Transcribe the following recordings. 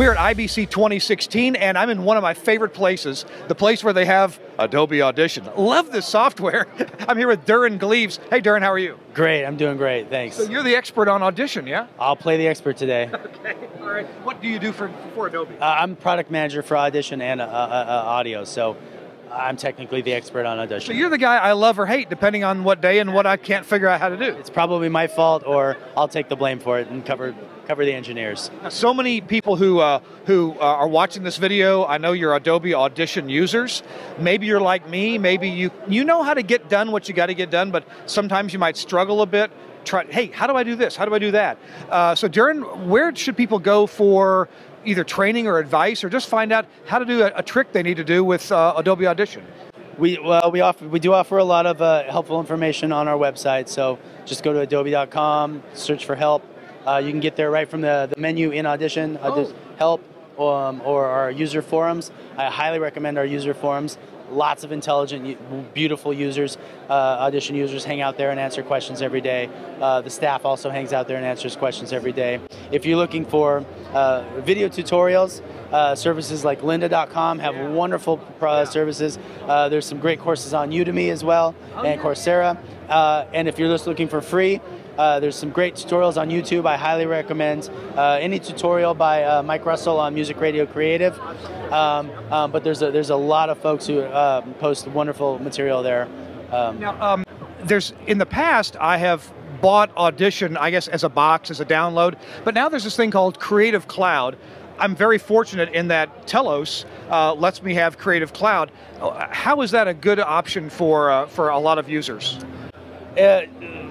We're at IBC 2016, and I'm in one of my favorite places, the place where they have Adobe Audition. Love this software. I'm here with During Gleaves. Hey, Durin, how are you? Great, I'm doing great, thanks. So you're the expert on Audition, yeah? I'll play the expert today. Okay, all right. What do you do for Adobe? I'm product manager for Audition and audio, so I'm technically the expert on Audition. So you're the guy I love or hate, depending on what day and what I can't figure out how to do. It's probably my fault, or I'll take the blame for it and cover the engineers. Now, so many people who are watching this video, I know you're Adobe Audition users. Maybe you're like me, maybe you know how to get done what you got to get done, but sometimes you might struggle a bit. Hey, how do I do this? How do I do that? So Durin, where should people go for either training or advice, or just find out how to do a trick they need to do with Adobe Audition? We do offer a lot of helpful information on our website, so just go to adobe.com, search for help. You can get there right from the menu in Audition, help, or our user forums. I highly recommend our user forums. Lots of intelligent, beautiful users, Audition users hang out there and answer questions every day. The staff also hangs out there and answers questions every day. If you're looking for video tutorials, services like lynda.com have wonderful services. There's some great courses on Udemy as well, and Coursera. And if you're just looking for free, there's some great tutorials on YouTube. I highly recommend any tutorial by Mike Russell on Music Radio Creative. But there's a lot of folks who post wonderful material there. Now, in the past, I have bought Audition, I guess, as a box, as a download, but now there's this thing called Creative Cloud. I'm very fortunate in that Telos lets me have Creative Cloud. How is that a good option for a lot of users?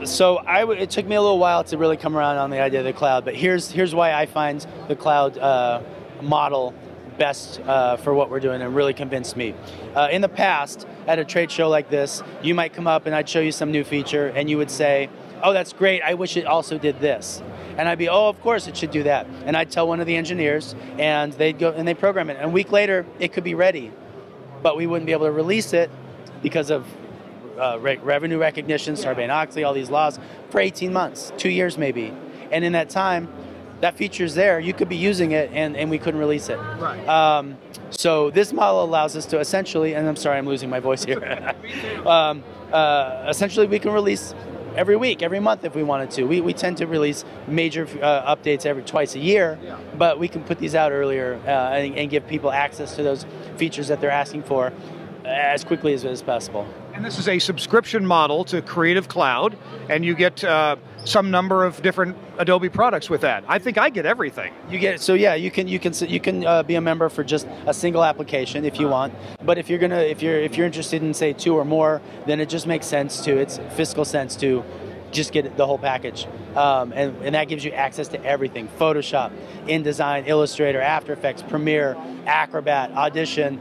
So it took me a little while to really come around on the idea of the cloud, but here's why I find the cloud model best for what we're doing and really convinced me. In the past, at a trade show like this, you might come up and I'd show you some new feature and you would say, oh, that's great, I wish it also did this. And I'd be, oh, of course it should do that. And I'd tell one of the engineers and they'd go and they'd program it. And a week later, it could be ready, but we wouldn't be able to release it because of revenue recognition, Sarbanes-Oxley, all these laws, for 18 months, 2 years maybe. And in that time, that feature's there, you could be using it and we couldn't release it. Right. So this model allows us to essentially, and I'm sorry I'm losing my voice here, essentially we can release every week, every month if we wanted to. We tend to release major updates twice a year, but we can put these out earlier and give people access to those features that they're asking for as quickly as possible. And this is a subscription model to Creative Cloud, and you get some number of different Adobe products with that. I think I get everything. You get so yeah, you can be a member for just a single application if you want. But if you're interested in say 2 or more, then it just makes sense it's fiscal sense to just get the whole package. And that gives you access to everything: Photoshop, InDesign, Illustrator, After Effects, Premiere, Acrobat, Audition.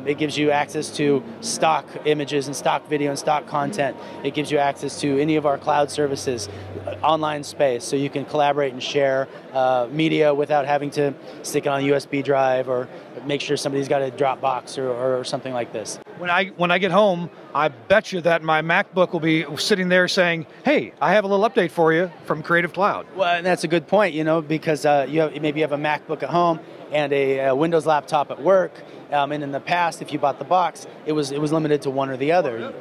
It gives you access to stock images and stock video and stock content. It gives you access to any of our cloud services, online space, so you can collaborate and share media without having to stick it on a USB drive or make sure somebody's got a Dropbox or something like this. When I get home, I bet you that my MacBook will be sitting there saying, hey, I have a little update for you from Creative Cloud. Well, and that's a good point, because maybe you have a MacBook at home and a Windows laptop at work. And in the past, if you bought the box, it was limited to one or the other.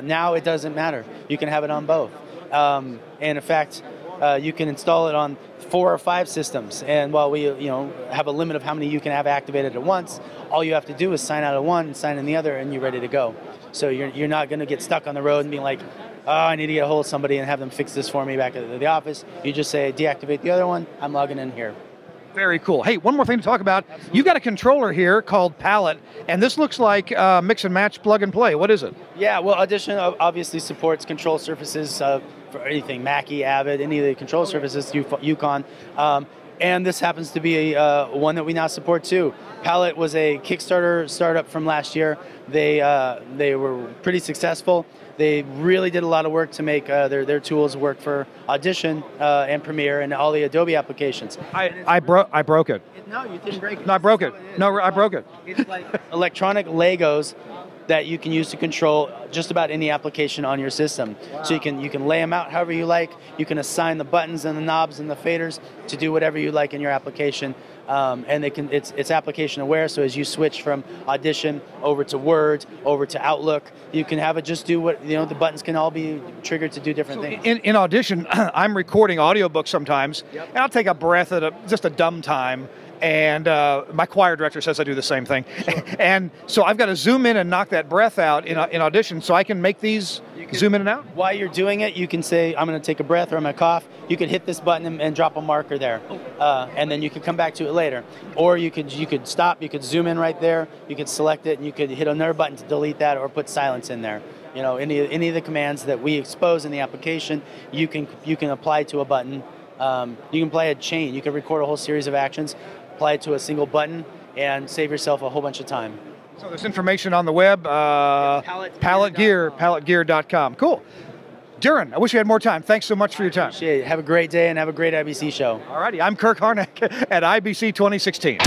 Now it doesn't matter. You can have it on both. And in fact, you can install it on 4 or 5 systems. And while we have a limit of how many you can have activated at once, all you have to do is sign out of one and sign in the other, and you're ready to go. So you're not going to get stuck on the road and be like, oh, I need to get a hold of somebody and have them fix this for me back at the office. You just say, deactivate the other one, I'm logging in here. Very cool. Hey, one more thing to talk about. Absolutely. You've got a controller here called Palette, and this looks like mix and match, plug and play. What is it? Yeah, well, Audition obviously supports control surfaces for anything, Mackie, Avid, any of the control surfaces, Yukon. And this happens to be one that we now support too. Palette was a Kickstarter startup from last year. They were pretty successful. They really did a lot of work to make their tools work for Audition and Premiere and all the Adobe applications. I broke it. No, you didn't break it. No, I broke it. No, I broke it. It's like electronic Legos that you can use to control just about any application on your system. Wow. So you can lay them out however you like. You can assign the buttons and the knobs and the faders to do whatever you like in your application. And it's application aware, so as you switch from Audition over to Word, over to Outlook, you can have it just do what, the buttons can all be triggered to do different things. In Audition, I'm recording audiobooks sometimes, and I'll take a breath at just a dumb time, and my choir director says I do the same thing. Sure. And so I've got to zoom in and knock that breath out in Audition so I can make these zoom in and out? While you're doing it, you can say, I'm going to take a breath or I'm going to cough. You could hit this button and drop a marker there. And then you could come back to it later. Or you could stop, you could zoom in right there, you could select it, and you could hit another button to delete that or put silence in there. Any of the commands that we expose in the application, you can apply to a button. You can play a chain. You can record a whole series of actions, apply it to a single button, and save yourself a whole bunch of time. So there's information on the web, palettegear.com. Cool. Durin, I wish we had more time. Thanks so much for your time. Appreciate it. Have a great day and have a great IBC show. All righty, I'm Kirk Harnack at IBC 2016.